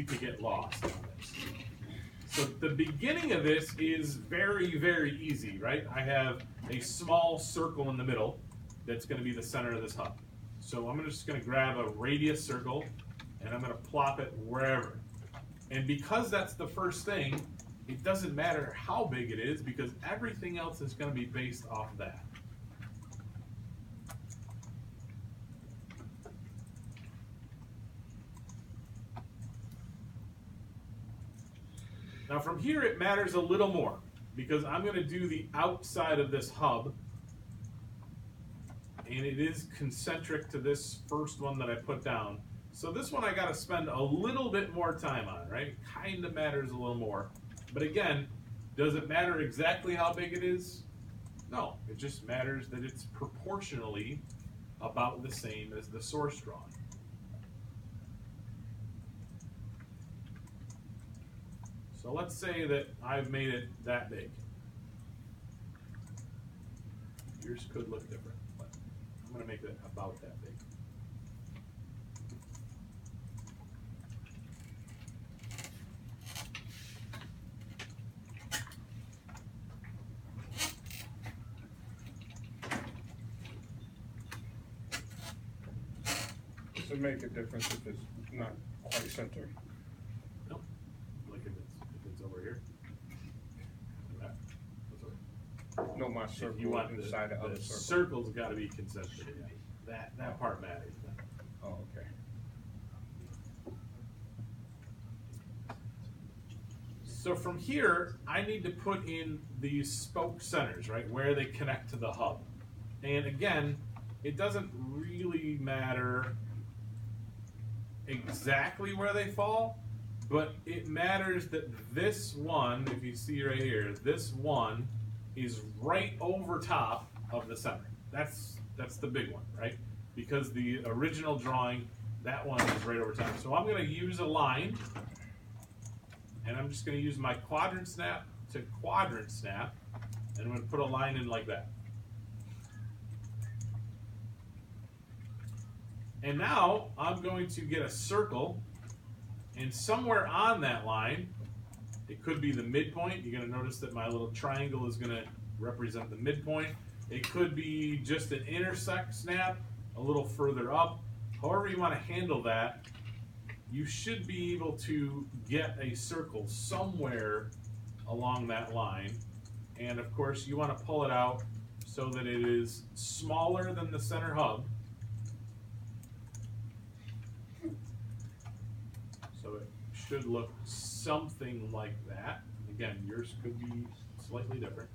to get lost on this. So the beginning of this is very, very easy, right? I have a small circle in the middle that's going to be the center of this hub. So I'm just going to grab a radius circle and I'm going to plop it wherever. And because that's the first thing, it doesn't matter how big it is because everything else is going to be based off of that. Now from here it matters a little more because I'm going to do the outside of this hub, and it is concentric to this first one that I put down. So this one I got to spend a little bit more time on, right? Kind of matters a little more. But again, does it matter exactly how big it is? No, it just matters that it's proportionally about the same as the source drawing. So let's say that I've made it that big. Yours could look different, but I'm going to make it about that big. Does it make a difference if it's not quite centered? Nope. Like if it's over here. That. That's over. No, my circle If you want inside the other the circle. circle's got to be concentric. Yeah. That part matters. Oh, okay. So from here, I need to put in these spoke centers, right, where they connect to the hub. And again, it doesn't really matter exactly where they fall, but it matters that this one, if you see right here, this one is right over top of the center. That's the big one, right? Because the original drawing, that one is right over top. So I'm going to use a line, and I'm just going to use my quadrant snap to quadrant snap, and I'm going to put a line in like that. And now I'm going to get a circle, and somewhere on that line, it could be the midpoint. You're going to notice that my little triangle is going to represent the midpoint. It could be just an intersect snap a little further up. However you want to handle that, you should be able to get a circle somewhere along that line. And of course, you want to pull it out so that it is smaller than the center hub. So it should look something like that. Again, yours could be slightly different.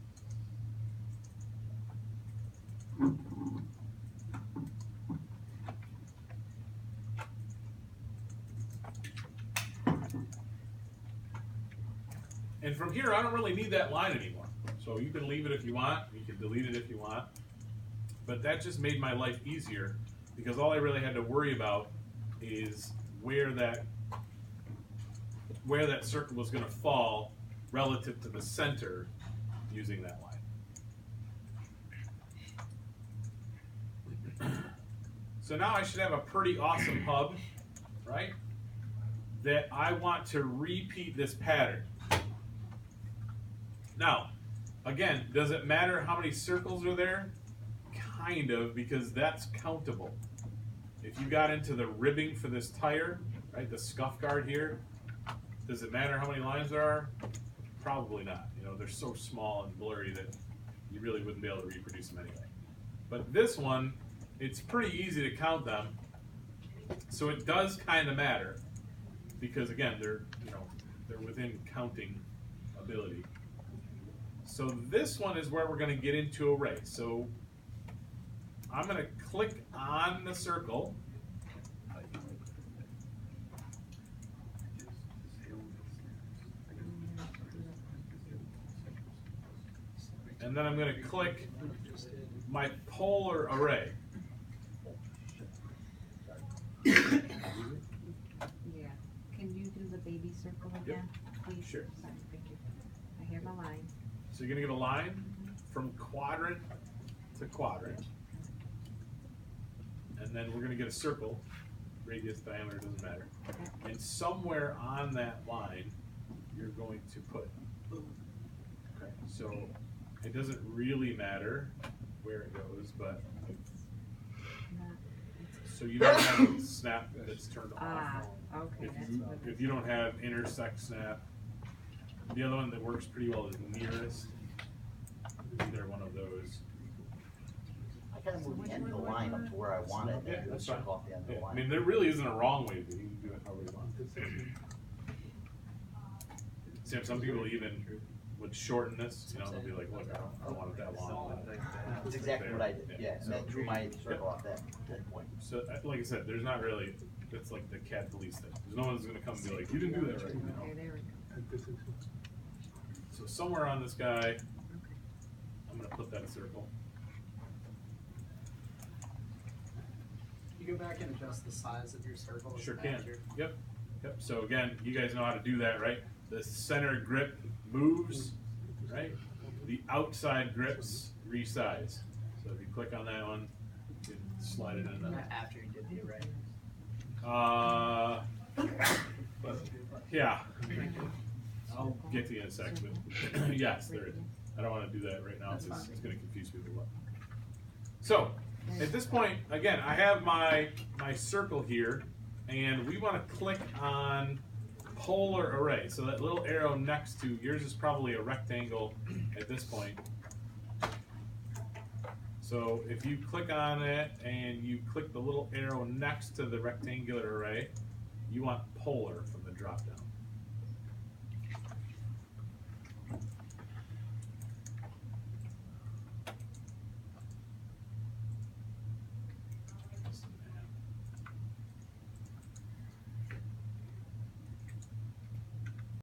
And from here, I don't really need that line anymore. So you can leave it if you want, you can delete it if you want. But that just made my life easier because all I really had to worry about is where that circle was going to fall relative to the center using that line. So now I should have a pretty awesome hub, right? That I want to repeat this pattern. Now, again, does it matter how many circles are there? Kind of, because that's countable. If you got into the ribbing for this tire, right, the scuff guard here, does it matter how many lines there are? Probably not. You know, they're so small and blurry that you really wouldn't be able to reproduce them anyway. But this one, it's pretty easy to count them. So it does kind of matter because again, they're within counting ability. So this one is where we're going to get into array. So I'm going to click on the circle. And then I'm going to click my polar array. Yeah. Can you do the baby circle again, please? Sure. Sorry, thank you. I hear my line. So you're going to get a line from quadrant to quadrant. And then we're going to get a circle radius, diameter, doesn't matter. Okay. And somewhere on that line, you're going to put. Okay, so it doesn't really matter where it goes, but It's not, so you don't have a snap that's turned off. okay, If that's you, what if you don't have intersect snap, the other one that works pretty well is nearest. Either one of those. I kind of moved the end of the line up to where I want it, Yeah, and that's then fine. circle off the end of Yeah, the I line. mean, there really isn't a wrong way to do it. You can do it however you want. Sam, some people even would shorten this, you know, they'll be like, look, I don't want it that long. That's exactly what I did, yeah, and then So- drew my circle off that point. So, like I said, there's not really, that's like the cat police thing. There's no one's gonna come and be like, you didn't do that right, you know? Okay, there we go. So somewhere on this guy, I'm gonna put that circle. You go back and adjust the size of your circle. as Sure a can. manager. Yep, yep. So again, you guys know how to do that, right? The center grip moves, right? The outside grips resize. So if you click on that one, you can slide it in there. After you did the array. Yeah. I'll get to you in a sec, but yes, there is. I don't wanna do that right now, That's because fine. it's gonna confuse people. So, at this point, again, I have my circle here, and we wanna click on polar array, so that little arrow next to, yours is probably a rectangle at this point. So if you click on it and you click the little arrow next to the rectangular array, you want polar from the drop down.